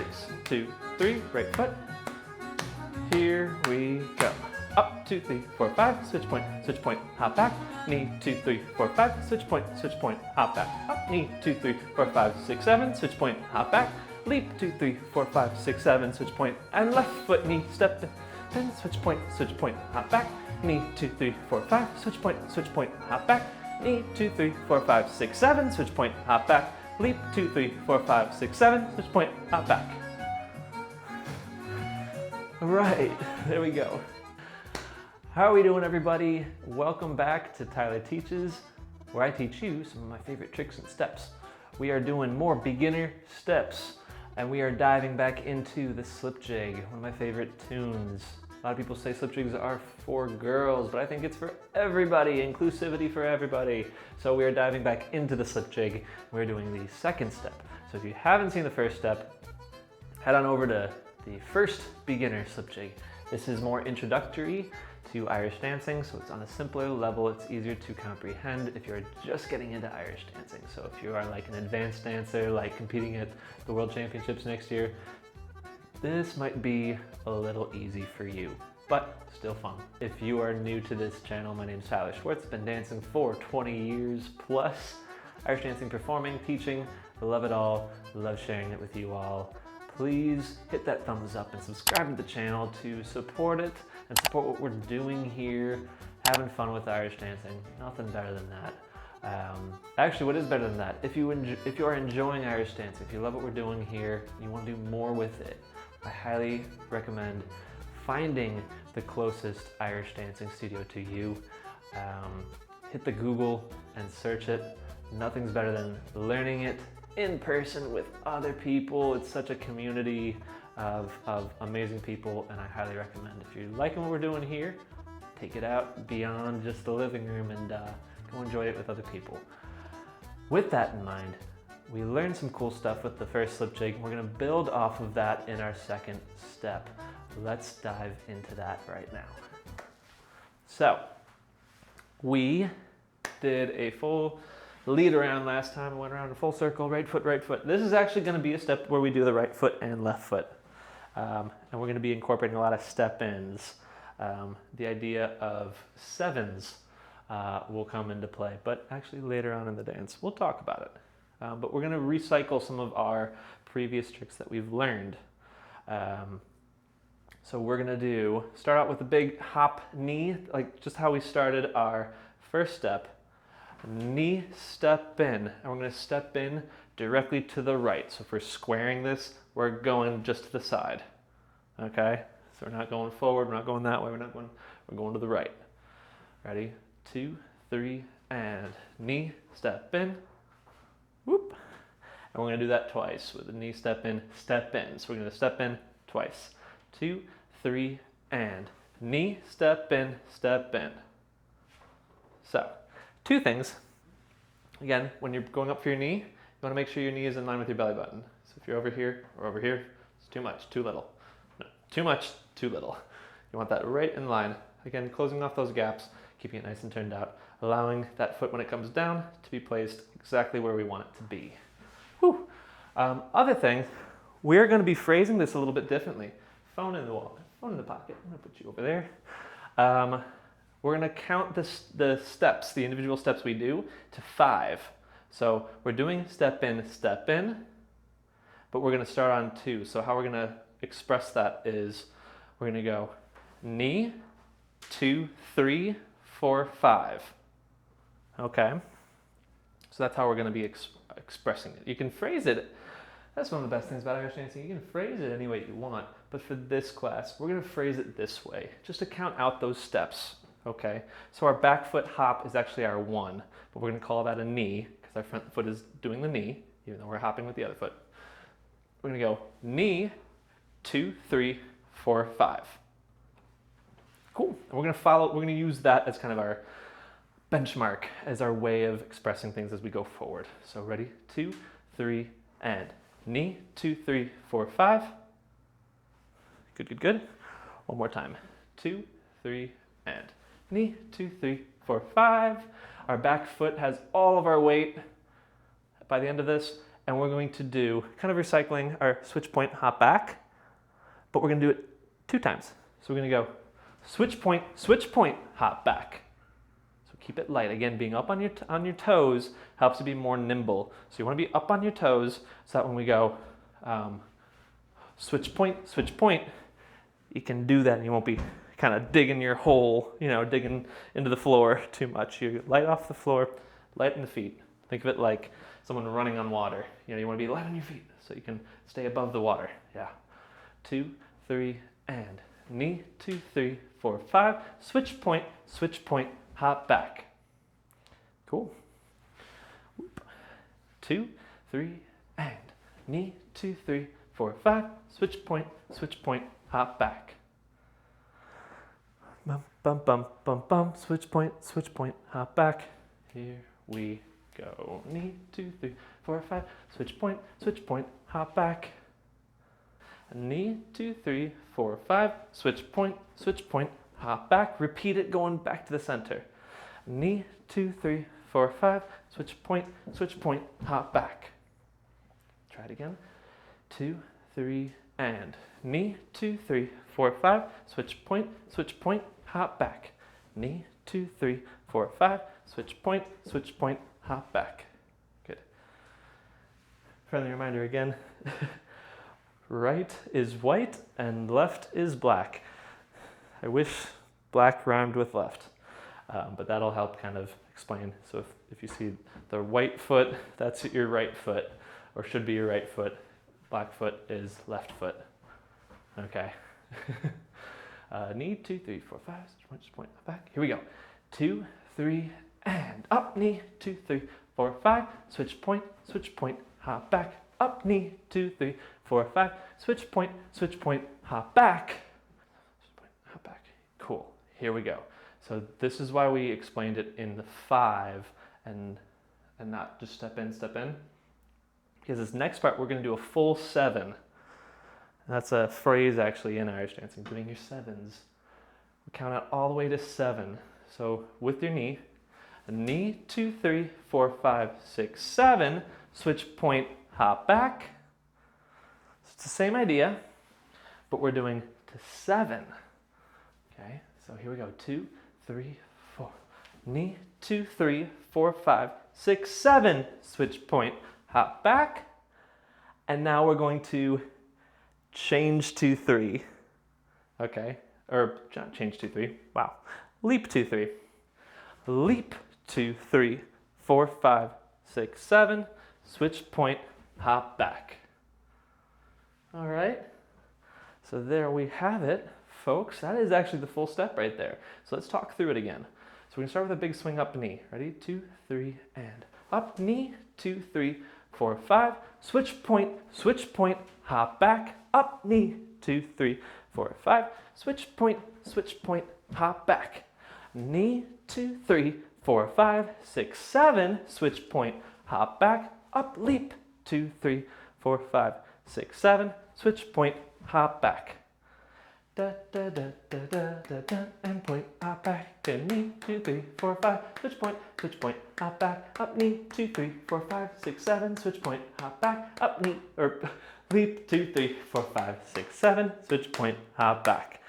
6, 2, 3, right foot. Here we go. Up, 2, 3, 4, 5, switch point, hop back. Knee, 2, 3, 4, 5, switch point, hop back. Up, knee, 2, 3, 4, 5, 6, 7, switch point, hop back. Leap, 2, 3, 4, 5, 6, 7, switch point, and left foot, knee, step, then switch point, hop back. Knee, 2, 3, 4, 5, switch point, hop back. Knee, 2, 3, 4, 5, 6, 7, switch point, hop back. Leap, 2, 3, 4, 5, 6, 7, switch point, hop back. All right, there we go. How are we doing, everybody? Welcome back to Tyler Teaches, where I teach you some of my favorite tricks and steps. We are doing more beginner steps, and we are diving back into the slip jig, one of my favorite tunes. A lot of people say slip jigs are for girls, but I think it's for everybody, inclusivity for everybody. So we are diving back into the slip jig. We're doing the second step. So if you haven't seen the first step, head on over to the first beginner slip jig. This is more introductory to Irish dancing, so it's on a simpler level. It's easier to comprehend if you're just getting into Irish dancing. So if you are like an advanced dancer, like competing at the World Championships next year, this might be a little easy for you, but still fun. If you are new to this channel, my name is Tyler Schwartz. Been dancing for 20 years plus. Irish dancing, performing, teaching, love it all. Love sharing it with you all. Please hit that thumbs up and subscribe to the channel to support it and support what we're doing here, having fun with Irish dancing. Nothing better than that. Actually, what is better than that? If you are enjoying Irish dancing, if you love what we're doing here, you want to do more with it, I highly recommend finding the closest Irish dancing studio to you. Hit the Google and search it. Nothing's better than learning it in person with other people. It's such a community of amazing people, and I highly recommend, if you're liking what we're doing here, take it out beyond just the living room and go enjoy it with other people. With that in mind, we learned some cool stuff with the first slip jig. We're gonna build off of that in our second step. Let's dive into that right now. So, we did a full lead around last time. Went around a full circle, right foot, right foot. This is actually gonna be a step where we do the right foot and left foot. And we're gonna be incorporating a lot of step-ins. The idea of sevens will come into play, but actually later on in the dance, we'll talk about it. But we're gonna recycle some of our previous tricks that we've learned. So we're gonna start out with a big hop knee, like just how we started our first step. Knee, step in, and we're gonna step in directly to the right. So if we're squaring this, we're going just to the side, okay? So we're not going forward, we're not going that way, we're going to the right. Ready? 2, 3, and knee, step in, whoop. And we're gonna do that twice with the knee, step in, step in. So we're gonna step in twice. 2, 3, and knee, step in, step in. So, two things. Again, when you're going up for your knee, you wanna make sure your knee is in line with your belly button. So if you're over here or over here, it's too much, too little. No, too much, too little. You want that right in line. Again, closing off those gaps, keeping it nice and turned out, allowing that foot when it comes down to be placed exactly where we want it to be. Whew. Other thing, we're gonna be phrasing this a little bit differently. Phone in the wallet, phone in the pocket. I'm gonna put you over there. We're gonna count the steps, the individual steps we do, to 5. So we're doing step in, but we're gonna start on 2. So how we're gonna express that is, we're gonna go knee, 2, 3, 4, 5. Okay? So that's how we're gonna be expressing it. You can phrase it, that's one of the best things about Irish dancing, you can phrase it any way you want, but for this class, we're gonna phrase it this way, just to count out those steps. Okay, so our back foot hop is actually our 1, but we're going to call that a knee because our front foot is doing the knee, even though we're hopping with the other foot. We're going to go knee, 2, 3, 4, 5. Cool. And we're going to use that as kind of our benchmark, as our way of expressing things as we go forward. So ready? 2, 3, and knee, 2, 3, 4, 5. Good, good, good. One more time. 2, 3, and knee, 2, 3, 4, 5. Our back foot has all of our weight by the end of this, and we're going to do kind of recycling our switch point, hop back, but we're going to do it 2 times. So we're going to go switch point, hop back. So keep it light. Again, being up on your toes helps you be more nimble. So you want to be up on your toes so that when we go switch point, you can do that and you won't be kind of digging your hole, digging into the floor too much. You light off the floor, light in the feet. Think of it like someone running on water. You want to be light on your feet so you can stay above the water. Yeah. 2, 3, and knee, 2, 3, 4, 5. Switch point, hop back. Cool. 2, 3, and knee, 2, 3, 4, 5. Switch point, hop back. Bum, bum, bum, bum, bum. Switch point, hop back. Here we go. Knee, 2, 3, 4, 5. Switch point, hop back. Knee, 2, 3, 4, 5. Switch point, hop back. Repeat it going back to the center. Knee, 2, 3, 4, 5. Switch point, hop back. Try it again. 2, 3, and knee, 2, 3, 4, 5. Switch point, hop back. Knee, 2, 3, 4, 5. Switch point, hop back. Good. Friendly reminder again. Right is white and left is black. I wish black rhymed with left, but that'll help kind of explain. So if you see the white foot, that's your right foot, or should be your right foot. Black foot is left foot. Okay. Knee, 2, 3, 4, 5. Switch point, back. Here we go. 2, 3, and up. Knee, 2, 3, 4, 5. Switch point, hop back. Up. Knee, 2, 3, 4, 5. Switch point, hop back. Switch point, hop back. Cool. Here we go. So this is why we explained it in the 5 and not just step in. Because this next part, we're going to do a full 7. That's a phrase actually in Irish dancing, doing your 7s. We count out all the way to 7. So with your knee, 2, 3, 4, 5, 6, 7, switch point, hop back. So it's the same idea, but we're doing to 7. Okay, so here we go. 2, 3, 4. Knee, 2, 3, 4, 5, 6, 7. Switch point, hop back. And now we're going to change to 3. Okay, or not change to 3. Wow. Leap to 3. Leap to 3, 4, 5, 6, 7. Switch point, hop back. All right. So there we have it, folks. That is actually the full step right there. So let's talk through it again. So we're gonna start with a big swing up knee. Ready? 2, 3, and up. Knee, 2, 3, 4, 5. Switch point, hop back. Up. Knee, 2, 3, 4, 5. Switch point, hop back. Knee, 2, 3, 4, 5, 6, 7. Switch point, hop back. Up. Leap, 2, 3, 4, 5, 6, 7. Switch point, hop back. Da da da da da da da, and point, hop back. To knee, 2, 3, 4, 5. Switch point, hop back. Up. Knee, 2, 3, 4, 5, 6, 7. Switch point, hop back. Up. Knee, or leap, 2, 3, 4, 5, 6, 7. Switch point, hop back.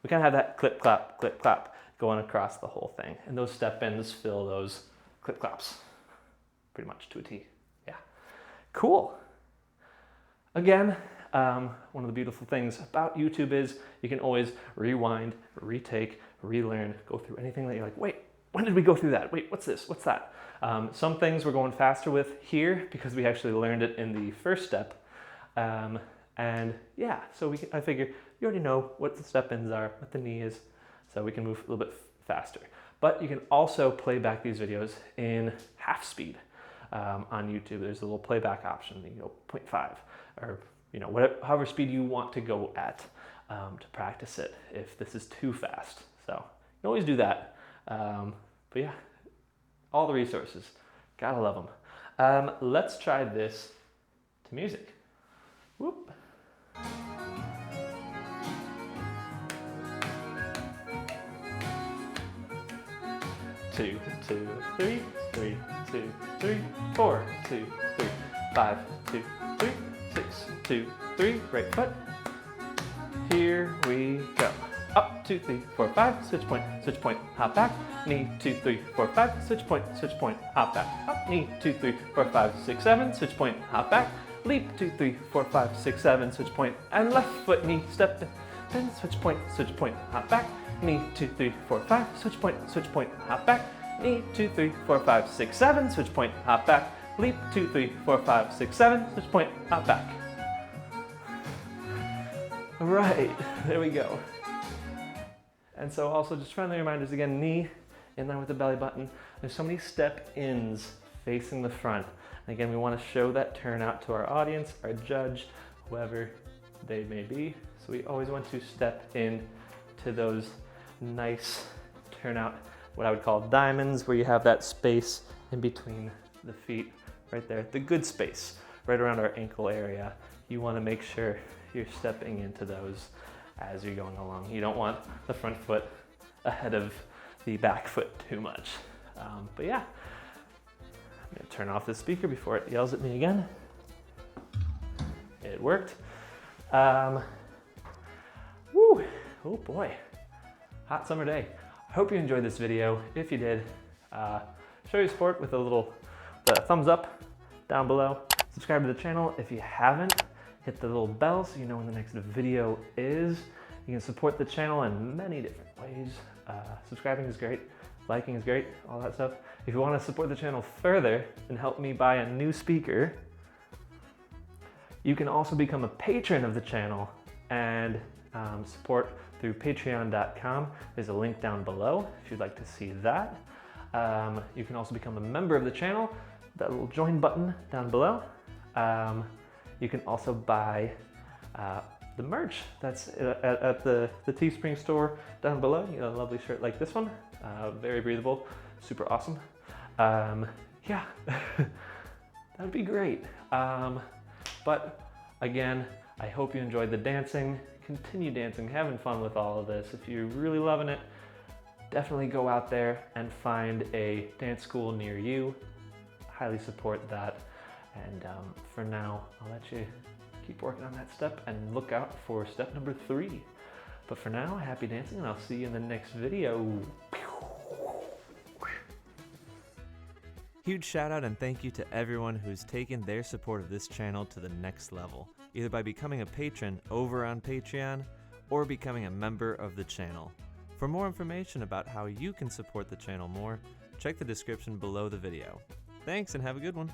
We kind of have that clip clap going across the whole thing, and those step ins fill those clip claps pretty much to a T. Yeah, cool. Again, one of the beautiful things about YouTube is you can always rewind, retake, relearn, go through anything that you're like, wait, when did we go through that? Wait, what's this? What's that? Some things we're going faster with here because we actually learned it in the first step. And yeah, so I figure you already know what the step ins are, what the knee is, so we can move a little bit faster. But you can also play back these videos in half speed on YouTube. There's a little playback option, 0.5 or whatever, however speed you want to go at to practice it if this is too fast. So you can always do that. But yeah, all the resources, gotta love them. Let's try this to music. Whoop. 2, 2, 3, 3, 2, 3, 4, 2, 3, 5, 2, 3, 6, 2, 3, right foot. Here we go. Up, 2, 3, 4, 5, switch point, hop back. Knee, 2, 3, 4, 5, switch point, hop back. Up, knee, 2, 3, 4, 5, 6, 7, switch point, hop back. Leap, 2, 3, 4, 5, 6, 7, switch point, and left foot, knee, step, then switch point, hop back. Knee, 2, 3, 4, 5, switch point, hop back. Knee, 2, 3, 4, 5, 6, 7, switch point, hop back. Leap, 2, 3, 4, 5, 6, 7, switch point, hop back. All right, there we go. And so also just friendly reminders again, knee in line with the belly button. There's so many step ins facing the front. And again, we want to show that turnout to our audience, our judge, whoever they may be. So we always want to step in to those nice turnout, what I would call diamonds, where you have that space in between the feet right there, the good space right around our ankle area. You want to make sure you're stepping into those as you're going along. You don't want the front foot ahead of the back foot too much. But yeah, I'm gonna turn off the speaker before it yells at me again. It worked. Woo, oh boy, hot summer day. I hope you enjoyed this video. If you did, show your support with the thumbs up down below. Subscribe to the channel if you haven't. Hit the little bell so you know when the next video is. You can support the channel in many different ways. Subscribing is great, liking is great, all that stuff. If you want to support the channel further and help me buy a new speaker, you can also become a patron of the channel and support through patreon.com. There's a link down below if you'd like to see that. You can also become a member of the channel, that little join button down below. You can also buy the merch that's at the Teespring store down below. You know, a lovely shirt like this one, very breathable, super awesome. Yeah, that'd be great. But again, I hope you enjoyed the dancing. Continue dancing, having fun with all of this. If you're really loving it, definitely go out there and find a dance school near you. Highly support that. And for now, I'll let you keep working on that step and look out for step number 3. But for now, happy dancing, and I'll see you in the next video. Huge shout out and thank you to everyone who's taken their support of this channel to the next level, either by becoming a patron over on Patreon or becoming a member of the channel. For more information about how you can support the channel more, check the description below the video. Thanks and have a good one.